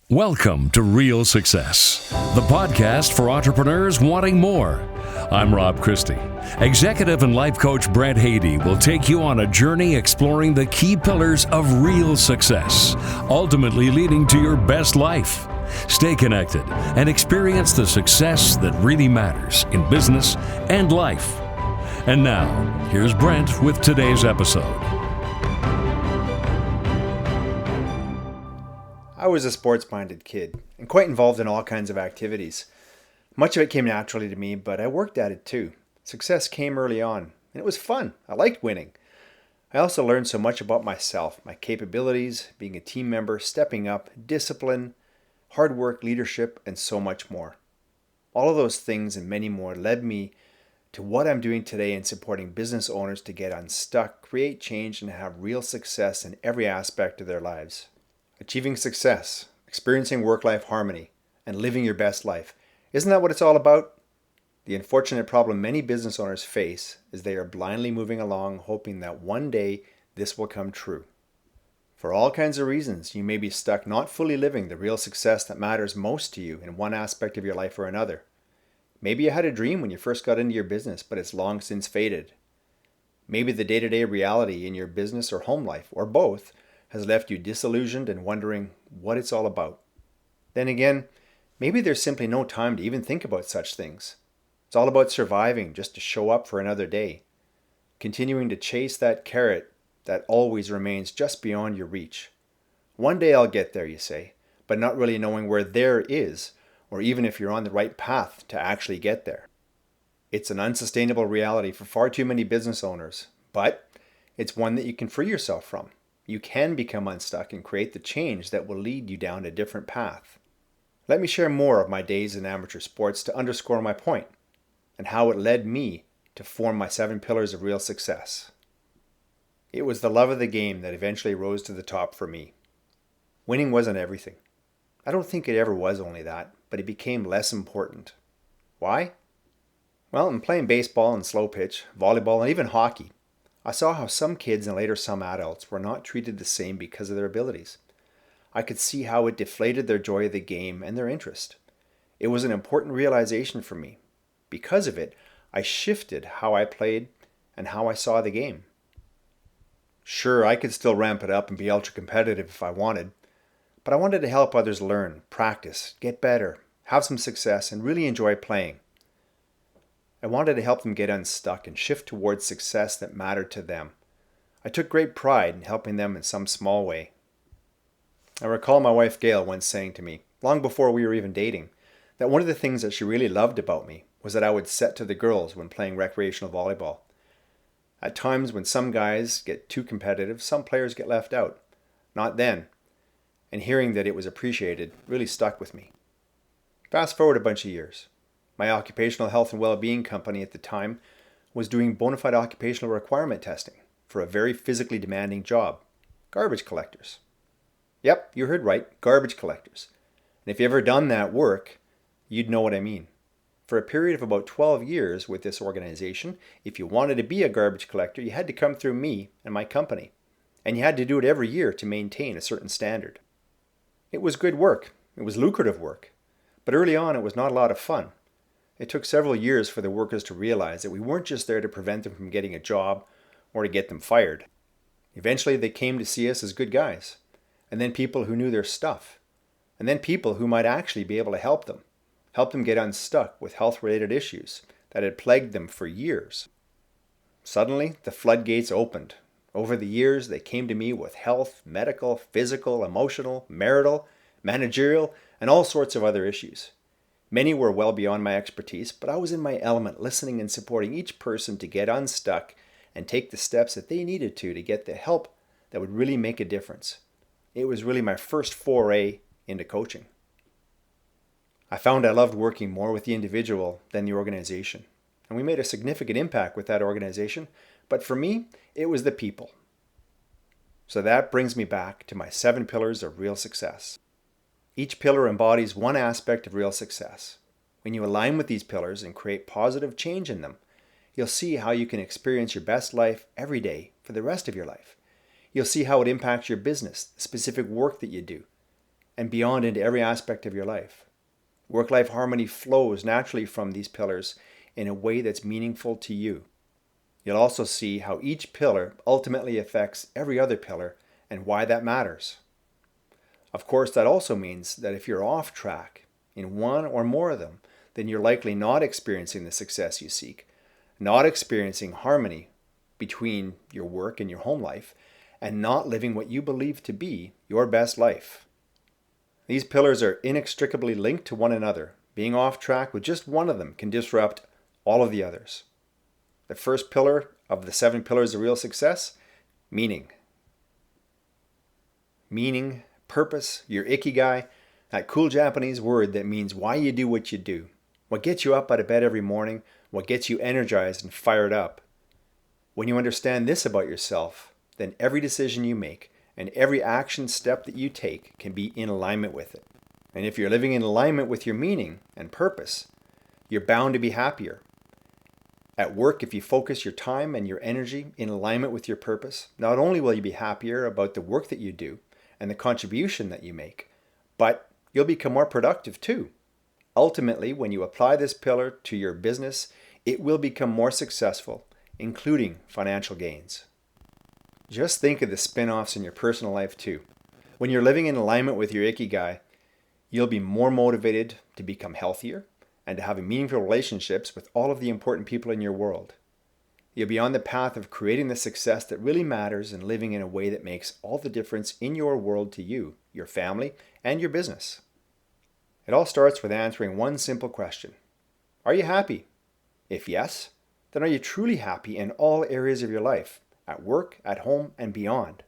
Welcome to Real Success, the podcast for entrepreneurs wanting more. I'm Rob Christie. Executive and life coach Brent will take you on a journey exploring the key pillars of real success, ultimately leading to your best life. Stay connected and experience the success that really matters in business and life. And now, here's Brent with today's episode. I was a sports-minded kid and quite involved in all kinds of activities. Much of it came naturally to me, but I worked at it too. Success came early on, and it was fun. I liked winning. I also learned so much about myself, my capabilities, being a team member, stepping up, discipline, hard work, leadership, and so much more. All of those things and many more led me to what I'm doing today in supporting business owners to get unstuck, create change, and have real success in every aspect of their lives. Achieving success, experiencing work-life harmony, and living your best life. Isn't that what it's all about? The unfortunate problem many business owners face is they are blindly moving along hoping that one day this will come true. For all kinds of reasons, you may be stuck not fully living the real success that matters most to you in one aspect of your life or another. Maybe you had a dream when you first got into your business, but it's long since faded. Maybe the day-to-day reality in your business or home life, or both, has left you disillusioned and wondering what it's all about. Then again, maybe there's simply no time to even think about such things. It's all about surviving just to show up for another day, continuing to chase that carrot that always remains just beyond your reach. One day I'll get there, you say, but not really knowing where there is, or even if you're on the right path to actually get there. It's an unsustainable reality for far too many business owners, but it's one that you can free yourself from. You can become unstuck and create the change that will lead you down a different path. Let me share more of my days in amateur sports to underscore my point and how it led me to form my 7 pillars of real success. It was the love of the game that eventually rose to the top for me. Winning wasn't everything. I don't think it ever was only that, but it became less important. Why? Well, in playing baseball and slow pitch, volleyball, and even hockey, I saw how some kids and later some adults were not treated the same because of their abilities. I could see how it deflated their joy of the game and their interest. It was an important realization for me. Because of it, I shifted how I played and how I saw the game. Sure, I could still ramp it up and be ultra competitive if I wanted, but I wanted to help others learn, practice, get better, have some success, and really enjoy playing. I wanted to help them get unstuck and shift towards success that mattered to them. I took great pride in helping them in some small way. I recall my wife Gail once saying to me, long before we were even dating, that one of the things that she really loved about me was that I would set to the girls when playing recreational volleyball. At times when some guys get too competitive, some players get left out. Not then. And hearing that it was appreciated really stuck with me. Fast forward a bunch of years. My occupational health and well-being company at the time was doing bona fide occupational requirement testing for a very physically demanding job, garbage collectors. Yep, you heard right, garbage collectors. And if you ever done that work, you'd know what I mean. For a period of about 12 years with this organization, if you wanted to be a garbage collector, you had to come through me and my company. And you had to do it every year to maintain a certain standard. It was good work. It was lucrative work. But early on, it was not a lot of fun. It took several years for the workers to realize that we weren't just there to prevent them from getting a job or to get them fired. Eventually, they came to see us as good guys, and then people who knew their stuff, and then people who might actually be able to help them get unstuck with health-related issues that had plagued them for years. Suddenly, the floodgates opened. Over the years, they came to me with health, medical, physical, emotional, marital, managerial, and all sorts of other issues. Many were well beyond my expertise, but I was in my element listening and supporting each person to get unstuck and take the steps that they needed to get the help that would really make a difference. It was really my first foray into coaching. I found I loved working more with the individual than the organization, and we made a significant impact with that organization, but for me, it was the people. So that brings me back to my 7 pillars of real success. Each pillar embodies one aspect of real success. When you align with these pillars and create positive change in them, you'll see how you can experience your best life every day for the rest of your life. You'll see how it impacts your business, the specific work that you do, and beyond into every aspect of your life. Work-life harmony flows naturally from these pillars in a way that's meaningful to you. You'll also see how each pillar ultimately affects every other pillar and why that matters. Of course, that also means that if you're off track in one or more of them, then you're likely not experiencing the success you seek, not experiencing harmony between your work and your home life, and not living what you believe to be your best life. These pillars are inextricably linked to one another. Being off track with just one of them can disrupt all of the others. The first pillar of the 7 pillars of real success, meaning. Meaning, purpose, your Ikigai, that cool Japanese word that means why you do what you do. What gets you up out of bed every morning, what gets you energized and fired up. When you understand this about yourself, then every decision you make and every action step that you take can be in alignment with it. And if you're living in alignment with your meaning and purpose, you're bound to be happier. At work, if you focus your time and your energy in alignment with your purpose, not only will you be happier about the work that you do and the contribution that you make, but you'll become more productive too. Ultimately, when you apply this pillar to your business, it will become more successful, including financial gains. Just think of the spin-offs in your personal life too. When you're living in alignment with your Ikigai, you'll be more motivated to become healthier and to have meaningful relationships with all of the important people in your world. You'll be on the path of creating the success that really matters and living in a way that makes all the difference in your world to you, your family, and your business. It all starts with answering one simple question. Are you happy? If yes, then are you truly happy in all areas of your life? At work, at home, and beyond?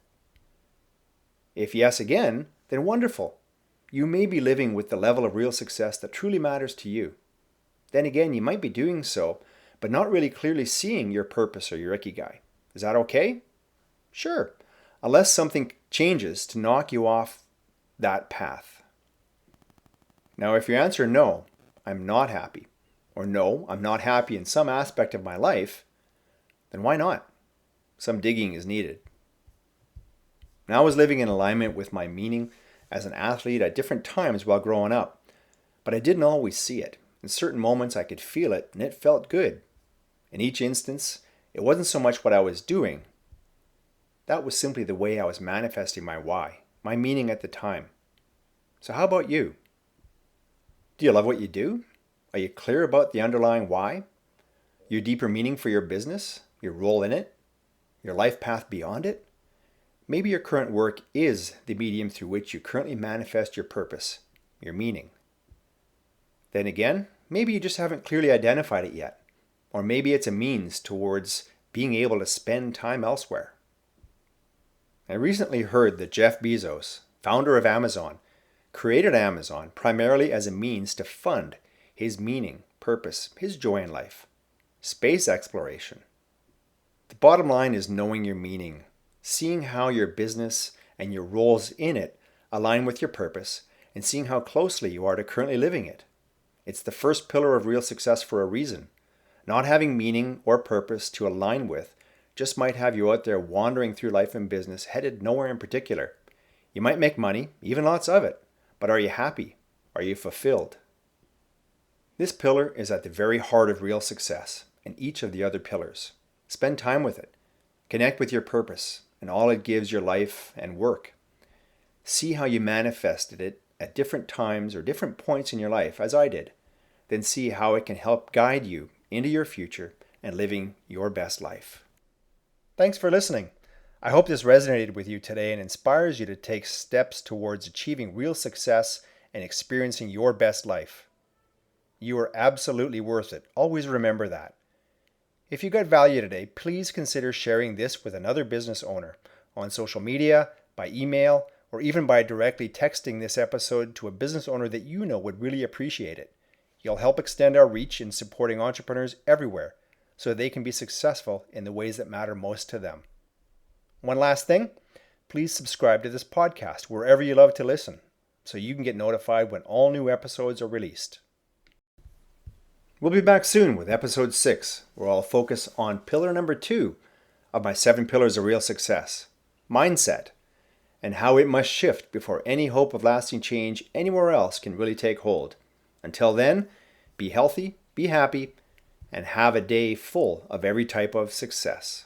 If yes again, then wonderful. You may be living with the level of real success that truly matters to you. Then again, you might be doing so, but not really clearly seeing your purpose or your Ikigai. Is that okay? Sure, unless something changes to knock you off that path. Now, if you answer no, I'm not happy, or no, I'm not happy in some aspect of my life, then why not? Some digging is needed. Now, I was living in alignment with my meaning as an athlete at different times while growing up, but I didn't always see it. In certain moments, I could feel it, and it felt good. In each instance, it wasn't so much what I was doing. That was simply the way I was manifesting my why, my meaning at the time. So how about you? Do you love what you do? Are you clear about the underlying why? Your deeper meaning for your business? Your role in it? Your life path beyond it? Maybe your current work is the medium through which you currently manifest your purpose, your meaning. Then again, maybe you just haven't clearly identified it yet. Or maybe it's a means towards being able to spend time elsewhere. I recently heard that Jeff Bezos, founder of Amazon, created Amazon primarily as a means to fund his meaning, purpose, his joy in life, space exploration. The bottom line is knowing your meaning, seeing how your business and your roles in it align with your purpose, and seeing how closely you are to currently living it. It's the first pillar of real success for a reason. Not having meaning or purpose to align with just might have you out there wandering through life and business headed nowhere in particular. You might make money, even lots of it, but are you happy? Are you fulfilled? This pillar is at the very heart of real success and each of the other pillars. Spend time with it. Connect with your purpose and all it gives your life and work. See how you manifested it at different times or different points in your life, as I did. Then see how it can help guide you into your future and living your best life. Thanks for listening. I hope this resonated with you today and inspires you to take steps towards achieving real success and experiencing your best life. You are absolutely worth it. Always remember that. If you got value today, please consider sharing this with another business owner on social media, by email, or even by directly texting this episode to a business owner that you know would really appreciate it. You'll help extend our reach in supporting entrepreneurs everywhere so they can be successful in the ways that matter most to them. One last thing, please subscribe to this podcast wherever you love to listen so you can get notified when all new episodes are released. We'll be back soon with episode 6, where I'll focus on pillar number 2 of my 7 pillars of real success, mindset, and how it must shift before any hope of lasting change anywhere else can really take hold. Until then, be healthy, be happy, and have a day full of every type of success.